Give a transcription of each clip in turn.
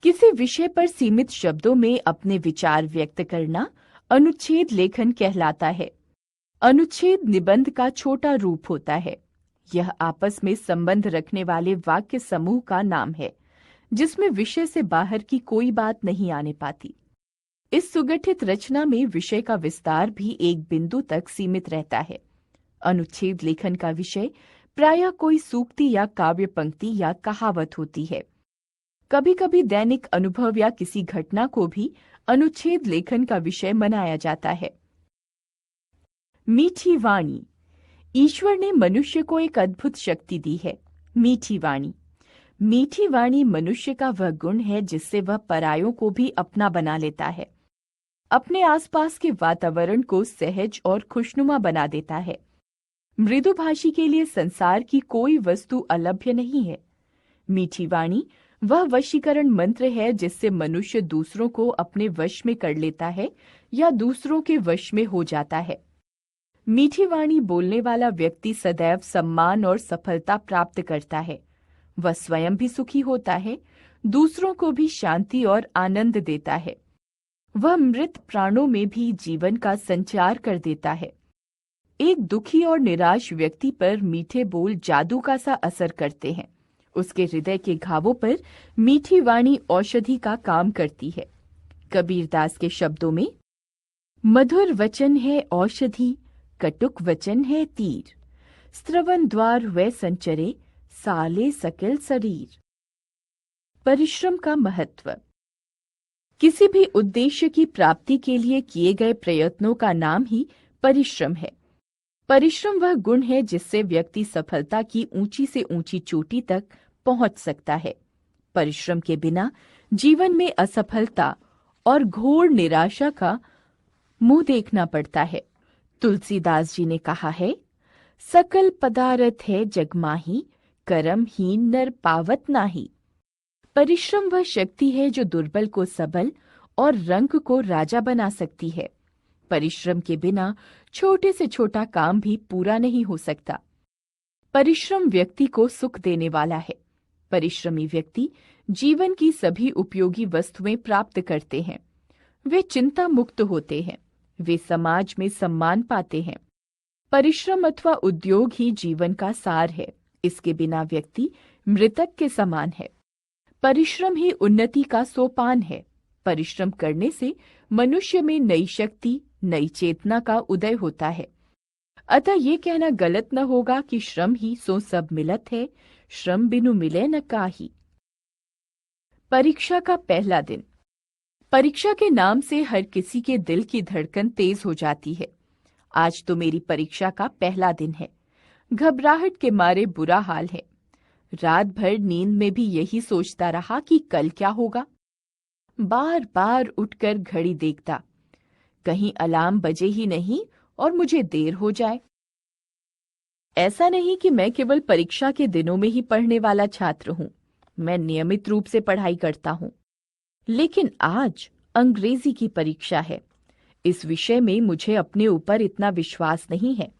किसी विषय पर सीमित शब्दों में अपने विचार व्यक्त करना अनुच्छेद लेखन कहलाता है। अनुच्छेद निबंध का छोटा रूप होता है। यह आपस में संबंध रखने वाले वाक्य समूह का नाम है, जिसमें विषय से बाहर की कोई बात नहीं आने पाती। इस सुगठित रचना में विषय का विस्तार भी एक बिंदु तक सीमित रहता है। अनुच्छेद लेखन का विषय प्रायः कोई सूक्ति या काव्य पंक्ति या कहावत होती है। कभी-कभी दैनिक अनुभव या किसी घटना को भी अनुच्छेद लेखन का विषय बनाया जाता है। मीठी वाणी। ईश्वर ने मनुष्य को एक अद्भुत शक्ति दी है, मीठी वाणी। मीठी वाणी मनुष्य का वह गुण है जिससे वह परायों को भी अपना बना लेता है, अपने आसपास के वातावरण को सहज और खुशनुमा बना देता है। मृदुभाषी के लिए संसार की कोई वस्तु अलभ्य नहीं है। मीठी वाणी वह वशीकरण मंत्र है जिससे मनुष्य दूसरों को अपने वश में कर लेता है या दूसरों के वश में हो जाता है। मीठी वाणी बोलने वाला व्यक्ति सदैव सम्मान और सफलता प्राप्त करता है। वह स्वयं भी सुखी होता है, दूसरों को भी शांति और आनंद देता है। वह मृत प्राणों में भी जीवन का संचार कर देता है। एक दुखी और निराश व्यक्ति पर मीठे बोल जादू का सा असर करते हैं। उसके हृदय के घावों पर मीठी वाणी औषधि का काम करती है। कबीरदास के शब्दों में, मधुर वचन है औषधि, कटुक वचन है तीर, स्त्रवन द्वार वै संचरे, साले सकल शरीर। परिश्रम का महत्व। किसी भी उद्देश्य की प्राप्ति के लिए किए गए प्रयत्नों का नाम ही परिश्रम है। परिश्रम वह गुण है जिससे व्यक्ति सफलता की ऊंची से ऊंची चोटी तक पहुंच सकता है। परिश्रम के बिना जीवन में असफलता और घोर निराशा का मुंह देखना पड़ता है। तुलसीदास जी ने कहा है, सकल पदारथ है जगमाही, कर्महीन नर पावत नाही। परिश्रम वह शक्ति है जो दुर्बल को सबल और रंक को राजा बना सकती है। परिश्रम के बिना छोटे से छोटा काम भी पूरा नहीं हो सकता। परिश्रम व्यक्ति को सुख देने वाला है। परिश्रमी व्यक्ति जीवन की सभी उपयोगी वस्तुएं प्राप्त करते हैं। वे चिंता मुक्त होते हैं। वे समाज में सम्मान पाते हैं। परिश्रम अथवा उद्योग ही जीवन का सार है। इसके बिना व्यक्ति मृतक के समान है। परिश्रम ही उन्नति का सोपान है। परिश्रम करने से मनुष्य में नई शक्ति, नई चेतना का उदय होता है। अतः ये कहना गलत न होगा कि श्रम ही सो सब मिलत है, श्रम बिनु मिले न काहि। परीक्षा का पहला दिन। परीक्षा के नाम से हर किसी के दिल की धड़कन तेज हो जाती है। आज तो मेरी परीक्षा का पहला दिन है। घबराहट के मारे बुरा हाल है। रात भर नींद में भी यही सोचता रहा कि कल क्या होगा। बार बार उठकर घड़ी देखता, कहीं अलार्म बजे ही नहीं और मुझे देर हो जाए। ऐसा नहीं कि मैं केवल परीक्षा के दिनों में ही पढ़ने वाला छात्र हूं। मैं नियमित रूप से पढ़ाई करता हूं। लेकिन आज अंग्रेजी की परीक्षा है। इस विषय में मुझे अपने ऊपर इतना विश्वास नहीं है।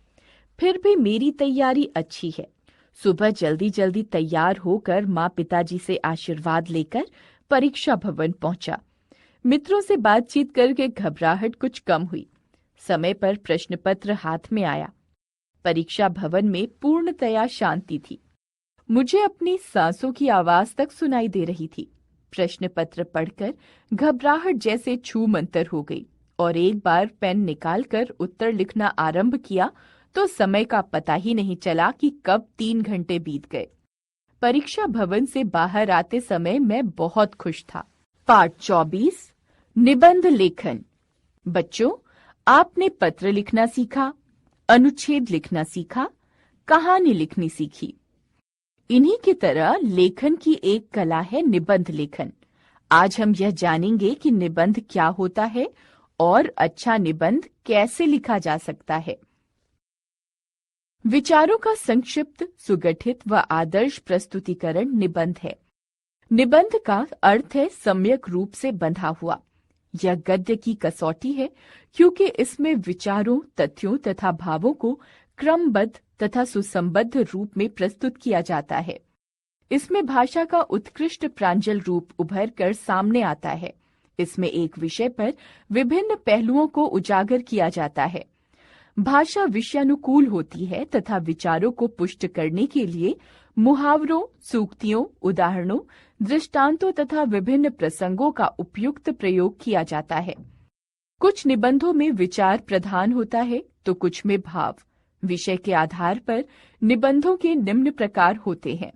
फिर भी मेरी तैयारी अच्छी है। सुबह जल्दी जल्दी तैयार होकर माँ पिताजी से आशीर्वाद लेकर परीक्षा भवन पहुंचा। मित्रों से बातचीत करके घबराहट कुछ कम हुई। समय पर प्रश्न पत्र हाथ में आया। परीक्षा भवन में पूर्णतया शांति थी। मुझे अपनी सांसों की आवाज तक सुनाई दे रही थी। प्रश्न पत्र पढ़कर घबराहट जैसे छू मंतर हो गई और एक बार पेन निकालकर उत्तर लिखना आरंभ किया तो समय का पता ही नहीं चला कि कब 3 घंटे बीत गए। परीक्षा भवन से बाहर आते समय मैं बहुत खुश था। पाठ 24, निबंध लेखन। बच्चों, आपने पत्र लिखना सीखा, अनुच्छेद लिखना सीखा, कहानी लिखनी सीखी। इन्हीं की तरह लेखन की एक कला है निबंध लेखन। आज हम यह जानेंगे कि निबंध क्या होता है और अच्छा निबंध कैसे लिखा जा सकता है। विचारों का संक्षिप्त, सुगठित व आदर्श प्रस्तुतिकरण निबंध है। निबंध का अर्थ है सम्यक रूप से बंधा हुआ। यह गद्य की कसौटी है क्योंकि इसमें विचारों, तथ्यों तथा भावों को क्रमबद्ध तथा सुसंबद्ध रूप में प्रस्तुत किया जाता है। इसमें भाषा का उत्कृष्ट प्रांजल रूप उभर कर सामने आता है। इसमें एक विषय पर विभिन्न पहलुओं को उजागर किया जाता है। भाषा विषयानुकूल होती है तथा विचारों को पुष्ट करने के लिए मुहावरों, सूक्तियों, उदाहरणों, दृष्टांतों तथा विभिन्न प्रसंगों का उपयुक्त प्रयोग किया जाता है। कुछ निबंधों में विचार प्रधान होता है तो कुछ में भाव। विषय के आधार पर निबंधों के निम्न प्रकार होते हैं: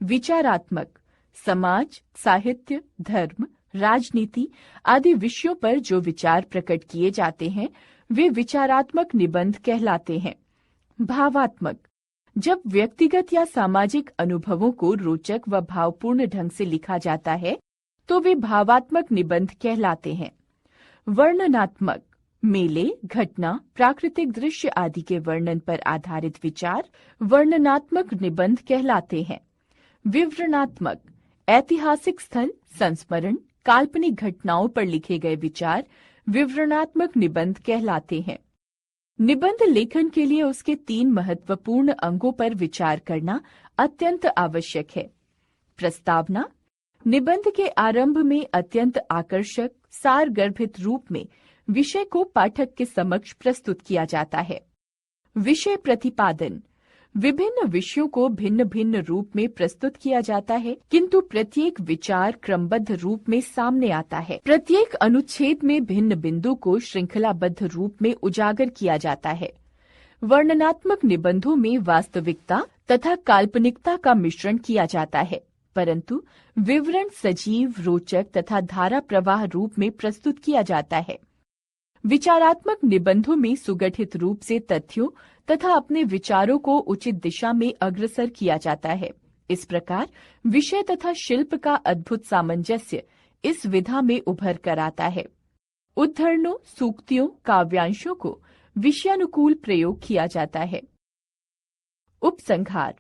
विचारात्मक, समाज, साहित्य, धर्म, राजनीति आदि विषयों पर जो विचार प्रकट किए जाते हैं वे विचारात्मक निबंध कहलाते हैं। भावात्मक, जब व्यक्तिगत या सामाजिक अनुभवों को रोचक व भावपूर्ण ढंग से लिखा जाता है तो वे भावात्मक निबंध कहलाते हैं। वर्णनात्मक, मेले, घटना, प्राकृतिक दृश्य आदि के वर्णन पर आधारित विचार वर्णनात्मक निबंध कहलाते हैं। विवरणात्मक, ऐतिहासिक स्थल, संस्मरण, काल्पनिक घटनाओं पर लिखे गए विचार विवरणात्मक निबंध कहलाते हैं। निबंध लेखन के लिए उसके 3 महत्वपूर्ण अंगों पर विचार करना अत्यंत आवश्यक है। प्रस्तावना, निबंध के आरंभ में अत्यंत आकर्षक, सारगर्भित रूप में विषय को पाठक के समक्ष प्रस्तुत किया जाता है। विषय प्रतिपादन, विभिन्न विषयों को भिन्न भिन्न रूप में प्रस्तुत किया जाता है किंतु प्रत्येक विचार क्रमबद्ध रूप में सामने आता है। प्रत्येक अनुच्छेद में भिन्न बिंदु को श्रृंखलाबद्ध रूप में उजागर किया जाता है। वर्णनात्मक निबंधों में वास्तविकता तथा काल्पनिकता का मिश्रण किया जाता है, परंतु विवरण सजीव, रोचक तथा धारा प्रवाह रूप में प्रस्तुत किया जाता है। विचारात्मक निबंधों में सुगठित रूप से तथ्यों तथा अपने विचारों को उचित दिशा में अग्रसर किया जाता है। इस प्रकार विषय तथा शिल्प का अद्भुत सामंजस्य इस विधा में उभर कर आता है। उद्धरणों, सूक्तियों, काव्यांशों को विषयानुकूल प्रयोग किया जाता है। उपसंहार,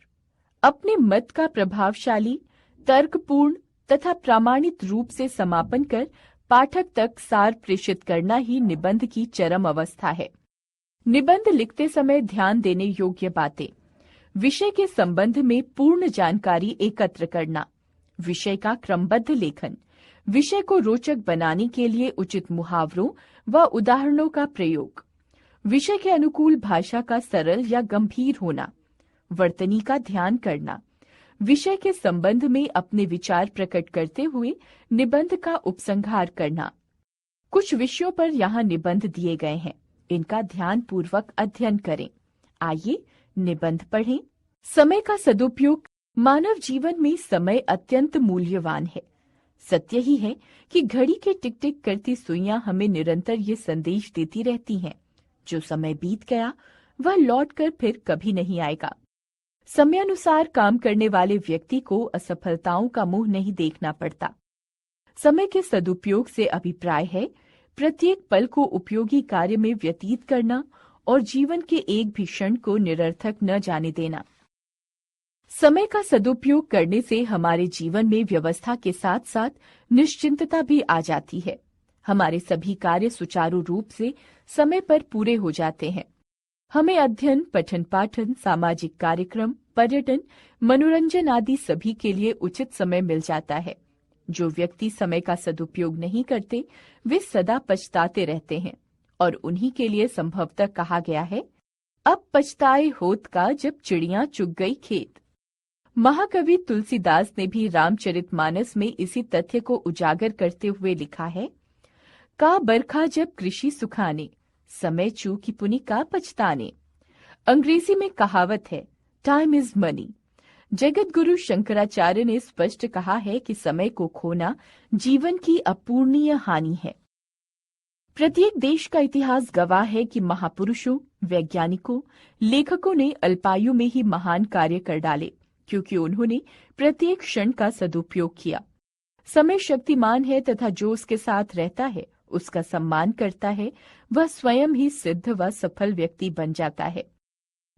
अपने मत का प्रभावशाली, तर्कपूर्ण तथा प्रामाणिक रूप से समापन कर पाठक तक सार प्रेषित करना ही निबंध की चरम अवस्था है। निबंध लिखते समय ध्यान देने योग्य बातें: विषय के संबंध में पूर्ण जानकारी एकत्र करना, विषय का क्रमबद्ध लेखन, विषय को रोचक बनाने के लिए उचित मुहावरों व उदाहरणों का प्रयोग, विषय के अनुकूल भाषा का सरल या गंभीर होना, वर्तनी का ध्यान करना, विषय के संबंध में अपने विचार प्रकट करते हुए निबंध का उपसंहार करना। कुछ विषयों पर यहाँ निबंध दिए गए हैं, इनका ध्यान पूर्वक अध्ययन करें। आइए निबंध पढ़ें। समय का सदुपयोग। मानव जीवन में समय अत्यंत मूल्यवान है। सत्य ही है कि घड़ी के टिक टिक करती सुइयां हमें निरंतर ये संदेश देती रहती हैं, जो समय बीत गया वह लौटकर फिर कभी नहीं आएगा। समयानुसार काम करने वाले व्यक्ति को असफलताओं का मुंह नहीं देखना पड़ता। समय के सदुपयोग से अभिप्राय है प्रत्येक पल को उपयोगी कार्य में व्यतीत करना और जीवन के एक भी क्षण को निरर्थक न जाने देना। समय का सदुपयोग करने से हमारे जीवन में व्यवस्था के साथ साथ निश्चिंतता भी आ जाती है। हमारे सभी कार्य सुचारू रूप से समय पर पूरे हो जाते हैं। हमें अध्ययन, पठन पाठन, सामाजिक कार्यक्रम, पर्यटन, मनोरंजन आदि सभी के लिए उचित समय मिल जाता है। जो व्यक्ति समय का सदुपयोग नहीं करते वे सदा पछताते रहते हैं और उन्हीं के लिए संभवतः कहा गया है, अब पछताए होत का जब चिड़ियां चुग गई खेत। महाकवि तुलसीदास ने भी रामचरितमानस में इसी तथ्य को उजागर करते हुए लिखा है, का बरखा जब कृषि सुखाने, समय चूकी पुनि का पछताने। अंग्रेजी में कहावत है, time is money. Jagat Guru Shankaracharya ने स्पष्ट कहा है कि समय को खोना जीवन की अपूर्णीय हानि है। प्रत्येक देश का इतिहास गवाह है कि महापुरुषों, वैज्ञानिकों, लेखकों ने अल्पायु में ही महान कार्य कर डाले, क्योंकि उन्होंने प्रत्येक क्षण का सदुपयोग किया। समय शक्तिमान है तथा जो उसके साथ रहता है, उसका सम्मान करता है, वह स्वयं ही सिद्ध व सफल व्यक्ति बन जाता है।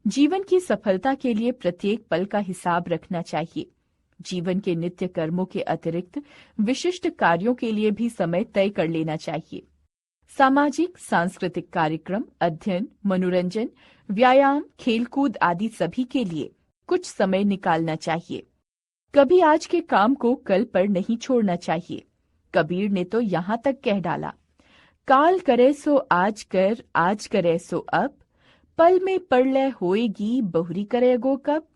जीवन की सफलता के लिए प्रत्येक पल का हिसाब रखना चाहिए। जीवन के नित्य कर्मों के अतिरिक्त विशिष्ट कार्यों के लिए भी समय तय कर लेना चाहिए। सामाजिक, सांस्कृतिक कार्यक्रम, अध्ययन, मनोरंजन, व्यायाम, खेलकूद आदि सभी के लिए कुछ समय निकालना चाहिए। कभी आज के काम को कल पर नहीं छोड़ना चाहिए। कबीर ने तो यहाँ तक कह डाला, काल करे सो आज कर, आज करे सो अब, पल में प्रलय होएगी, बहुरी करेगो कब।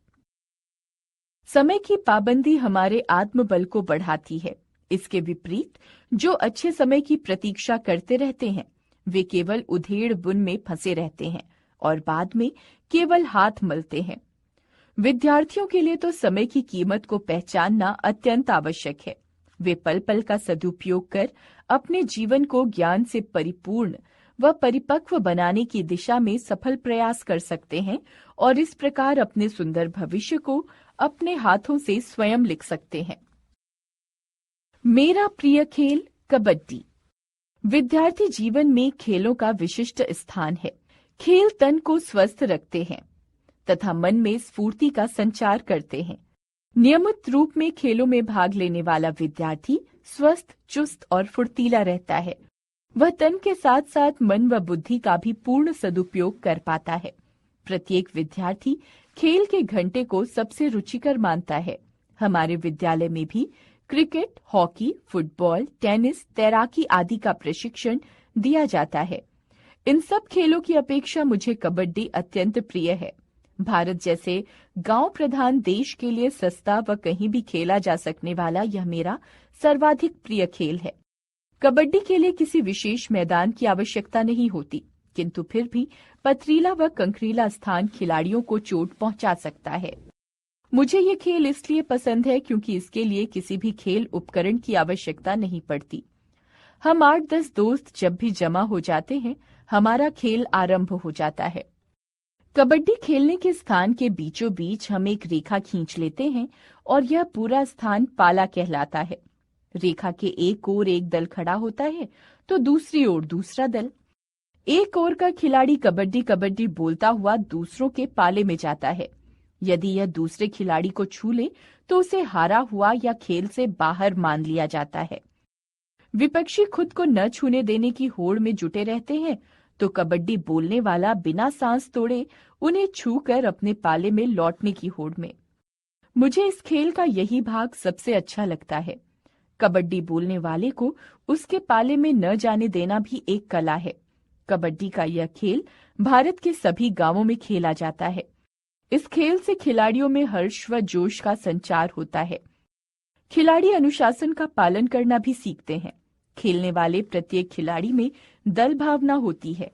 समय की पाबंदी हमारे आत्मबल को बढ़ाती है। इसके विपरीत जो अच्छे समय की प्रतीक्षा करते रहते हैं वे केवल उधेड़ बुन में फंसे रहते हैं और बाद में केवल हाथ मलते हैं। विद्यार्थियों के लिए तो समय की कीमत को पहचानना अत्यंत आवश्यक है। वे पल पल का सदुपयोग कर अपने जीवन को ज्ञान से परिपूर्ण व परिपक्व बनाने की दिशा में सफल प्रयास कर सकते हैं और इस प्रकार अपने सुंदर भविष्य को अपने हाथों से स्वयं लिख सकते हैं। मेरा प्रिय खेल कबड्डी। विद्यार्थी जीवन में खेलों का विशिष्ट स्थान है। खेल तन को स्वस्थ रखते हैं तथा मन में स्फूर्ति का संचार करते हैं। नियमित रूप में खेलों में भाग लेने वाला विद्यार्थी स्वस्थ, चुस्त और फुर्तीला रहता है। वह तन के साथ साथ मन व बुद्धि का भी पूर्ण सदुपयोग कर पाता है। प्रत्येक विद्यार्थी खेल के घंटे को सबसे रुचिकर मानता है। हमारे विद्यालय में भी क्रिकेट, हॉकी, फुटबॉल, टेनिस, तैराकी आदि का प्रशिक्षण दिया जाता है। इन सब खेलों की अपेक्षा मुझे कबड्डी अत्यंत प्रिय है। भारत जैसे गांव प्रधान देश के लिए सस्ता व कहीं भी खेला जा सकने वाला यह मेरा सर्वाधिक प्रिय खेल है। कबड्डी के लिए किसी विशेष मैदान की आवश्यकता नहीं होती, किंतु फिर भी पथरीला व कंकरीला स्थान खिलाड़ियों को चोट पहुंचा सकता है। मुझे ये खेल इसलिए पसंद है क्योंकि इसके लिए किसी भी खेल उपकरण की आवश्यकता नहीं पड़ती। हम 8-10 दोस्त जब भी जमा हो जाते हैं, हमारा खेल आरंभ हो जाता है। कबड्डी खेलने के स्थान के बीचों बीच हम एक रेखा खींच लेते हैं और यह पूरा स्थान पाला कहलाता है। रेखा के एक ओर एक दल खड़ा होता है तो दूसरी ओर दूसरा दल। एक ओर का खिलाड़ी कबड्डी कबड्डी बोलता हुआ दूसरों के पाले में जाता है। यदि यह दूसरे खिलाड़ी को छू ले तो उसे हारा हुआ या खेल से बाहर मान लिया जाता है। विपक्षी खुद को न छूने देने की होड़ में जुटे रहते हैं तो कबड्डी बोलने वाला बिना सांस तोड़े उन्हें छूकर अपने पाले में लौटने की होड़ में। मुझे इस खेल का यही भाग सबसे अच्छा लगता है। कबड्डी बोलने वाले को उसके पाले में न जाने देना भी एक कला है। कबड्डी का यह खेल भारत के सभी गांवों में खेला जाता है। इस खेल से खिलाड़ियों में हर्ष व जोश का संचार होता है। खिलाड़ी अनुशासन का पालन करना भी सीखते हैं। खेलने वाले प्रत्येक खिलाड़ी में दल भावना होती है।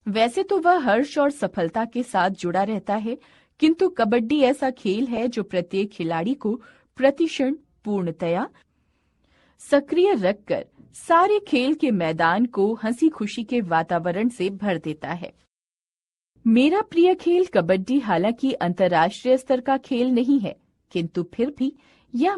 वैसे तो वह हर्ष और सफलता के साथ जुड़ा रहता है, किंतु कबड्डी ऐसा खेल है जो प्रत्येक खिलाड़ी को प्रतिक्षण पूर्णतया सक्रिय रखकर सारे खेल के मैदान को हंसी खुशी के वातावरण से भर देता है। मेरा प्रिय खेल कबड्डी हालांकि अंतर्राष्ट्रीय स्तर का खेल नहीं है, किंतु फिर भी यह